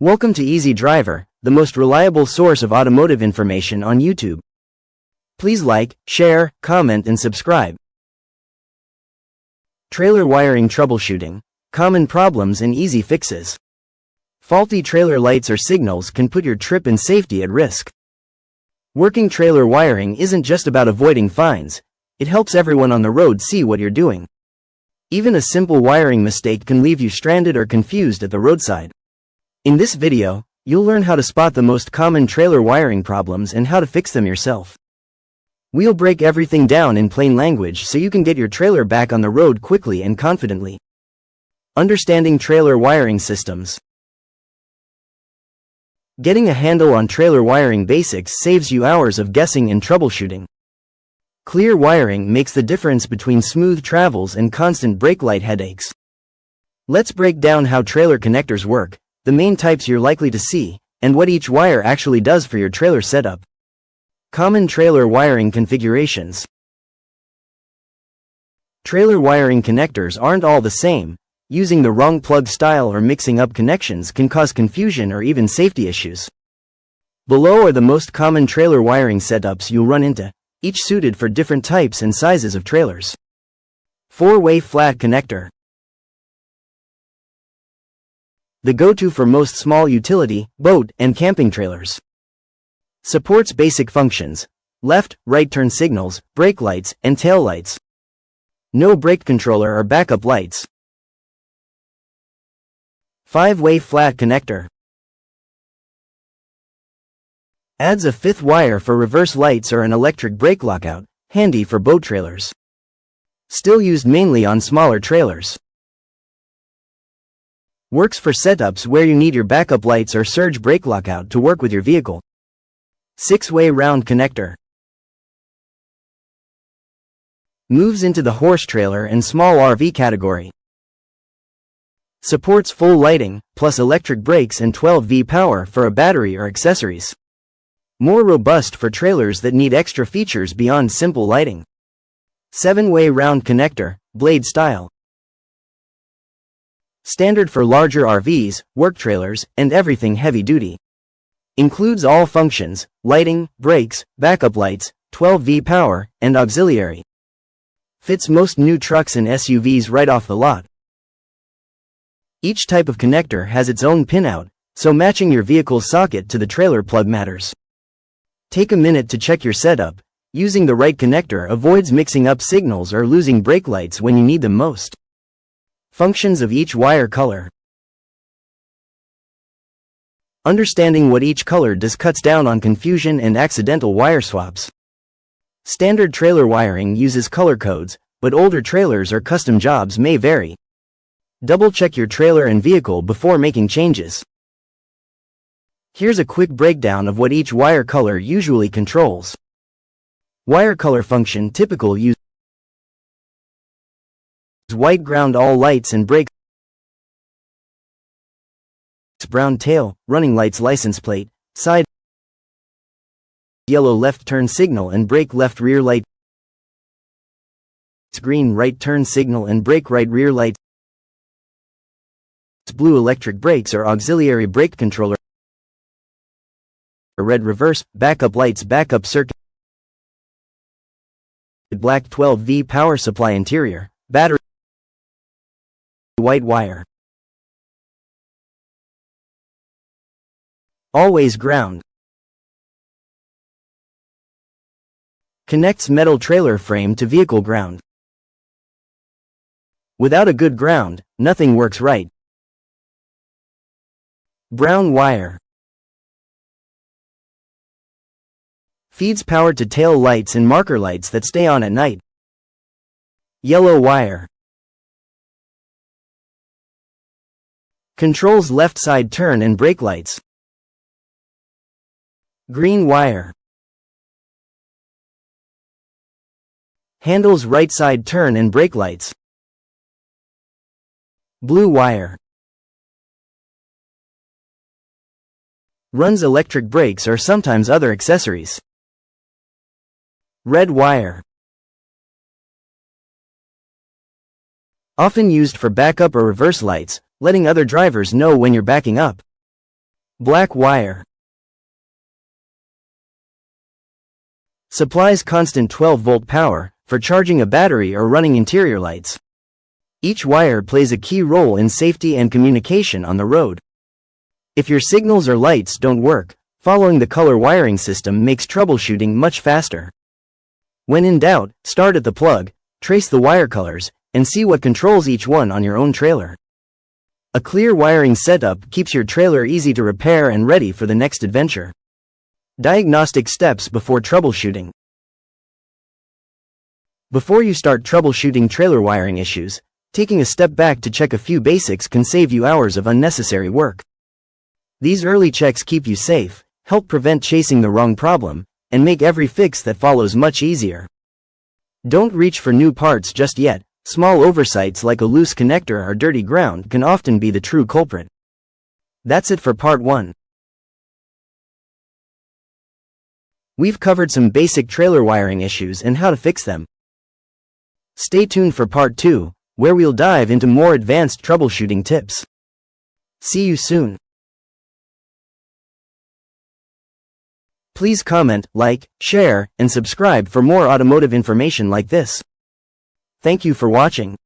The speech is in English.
Welcome to Easy Driver, the most reliable source of automotive information on YouTube. Please like, share, comment and subscribe. Trailer wiring troubleshooting. Common problems and easy fixes. Faulty trailer lights or signals can put your trip and safety at risk. Working trailer wiring isn't just about avoiding fines, it helps everyone on the road see what you're doing. Even a simple wiring mistake can leave you stranded or confused at the roadside. In this video, you'll learn how to spot the most common trailer wiring problems and how to fix them yourself. We'll break everything down in plain language so you can get your trailer back on the road quickly and confidently. Understanding trailer wiring systems. Getting a handle on trailer wiring basics saves you hours of guessing and troubleshooting. Clear wiring makes the difference between smooth travels and constant brake light headaches. Let's break down how trailer connectors work, the main types you're likely to see, and what each wire actually does for your trailer setup. Common trailer wiring configurations. Trailer wiring connectors aren't all the same. Using the wrong plug style or mixing up connections can cause confusion or even safety issues. Below are the most common trailer wiring setups you'll run into, each suited for different types and sizes of trailers. 4-way flat connector. The go-to for most small utility, boat, and camping trailers. Supports basic functions: left, right turn signals, brake lights, and tail lights. No brake controller or backup lights. 5-way flat connector. Adds a 5th wire for reverse lights or an electric brake lockout, handy for boat trailers. Still used mainly on smaller trailers. Works for setups where you need your backup lights or surge brake lockout to work with your vehicle. 6-way round connector. Moves into the horse trailer and small RV category. Supports full lighting, plus electric brakes and 12V power for a battery or accessories. More robust for trailers that need extra features beyond simple lighting. 7-way round connector, blade style. Standard for larger RVs, work trailers, and everything heavy-duty. Includes all functions: lighting, brakes, backup lights, 12V power, and auxiliary. Fits most new trucks and SUVs right off the lot. Each type of connector has its own pinout, so matching your vehicle's socket to the trailer plug matters. Take a minute to check your setup. Using the right connector avoids mixing up signals or losing brake lights when you need them most. Functions of each wire color. Understanding what each color does cuts down on confusion and accidental wire swaps. Standard trailer wiring uses color codes, but older trailers or custom jobs may vary. Double-check your trailer and vehicle before making changes. Here's a quick breakdown of what each wire color usually controls. Wire color function: typical use: white ground all lights and brakes, brown tail, running lights, license plate, side, yellow left turn signal and brake left rear light, green right turn signal and brake right rear light, blue electric brakes or auxiliary brake controller, red reverse, backup lights, backup circuit, black 12V power supply, interior, battery, white wire. Always ground. Connects metal trailer frame to vehicle ground. Without a good ground, nothing works right. Brown wire. Feeds power to tail lights and marker lights that stay on at night. Yellow wire. Controls left side turn and brake lights. Green wire. Handles right side turn and brake lights. Blue wire. Runs electric brakes or sometimes other accessories. Red wire. Often used for backup or reverse lights, letting other drivers know when you're backing up. Black wire. Supplies constant 12-volt power for charging a battery or running interior lights. Each wire plays a key role in safety and communication on the road. If your signals or lights don't work, following the color wiring system makes troubleshooting much faster. When in doubt, start at the plug, trace the wire colors, and see what controls each one on your own trailer. A clear wiring setup keeps your trailer easy to repair and ready for the next adventure. Diagnostic steps before troubleshooting. Before you start troubleshooting trailer wiring issues, taking a step back to check a few basics can save you hours of unnecessary work. These early checks keep you safe, help prevent chasing the wrong problem, and make every fix that follows much easier. Don't reach for new parts just yet. Small oversights like a loose connector or dirty ground can often be the true culprit. That's it for part 1. We've covered some basic trailer wiring issues and how to fix them. Stay tuned for part 2, where we'll dive into more advanced troubleshooting tips. See you soon. Please comment, like, share, and subscribe for more automotive information like this. Thank you for watching.